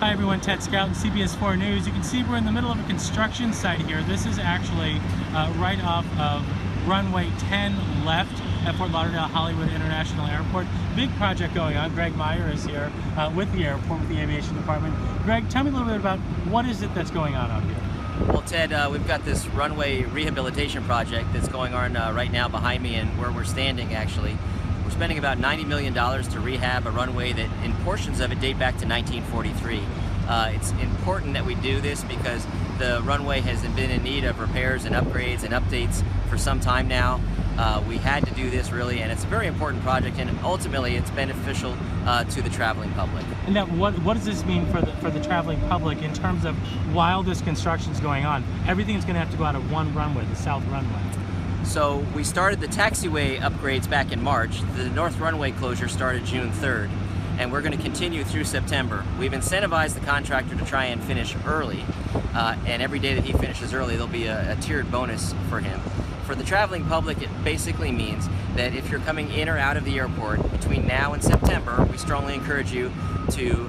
Hi everyone, Ted Scouten, CBS 4 News. You can see we're in the middle of a construction site here. This is actually right off of Runway 10 left at Fort Lauderdale-Hollywood International Airport. Big project going on. Greg Meyer is here with the airport, with the aviation department. Greg, tell me a little bit about what is it that's going on out here? Well, Ted, we've got this runway rehabilitation project that's going on right now behind me, and where we're standing actually. We're spending about $90 million to rehab a runway that, in portions of it, date back to 1943. It's important that we do this because the runway has been in need of repairs and upgrades and updates for some time now. We had to do this really, and it's a very important project, and ultimately it's beneficial to the traveling public. And now, what does this mean for the traveling public in terms of while this construction is going on? Everything's going to have to go out of one runway, the south runway. So we started the taxiway upgrades back in March. The north runway closure started June 3rd, and we're going to continue through September. We've incentivized the contractor to try and finish early, and every day that he finishes early, there'll be a tiered bonus for him. For the traveling public, it basically means that if you're coming in or out of the airport between now and September, we strongly encourage you to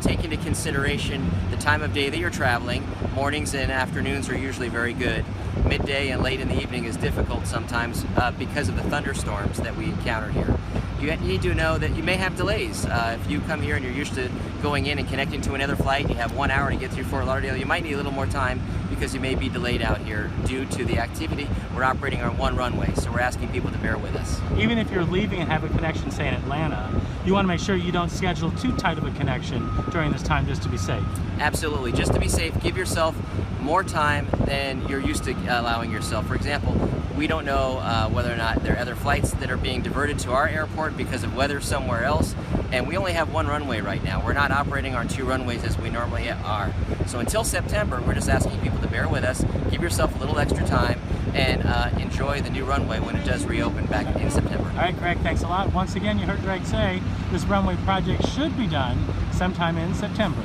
take into consideration the time of day that you're traveling. Mornings and afternoons are usually very good. Midday and late in the evening is difficult sometimes because of the thunderstorms that we encounter here. You need to know that you may have delays. If you come here and you're used to going in and connecting to another flight, and you have 1 hour to get through Fort Lauderdale, you might need a little more time because you may be delayed out here due to the activity. We're operating on one runway, so we're asking people to bear with us. Even if you're leaving and have a connection, say in Atlanta, you want to make sure you don't schedule too tight of a connection during this time just to be safe. Absolutely, just to be safe, give yourself more time than you're used to allowing yourself. For example, we don't know whether or not there are other flights that are being diverted to our airport because of weather somewhere else, and we only have one runway right now. We're not operating on two runways as we normally are. So until September, we're just asking people to bear with us, give yourself a little extra time, and enjoy the new runway when it does reopen back in September. All right, Greg, thanks a lot. Once again, you heard Greg say this runway project should be done sometime in September.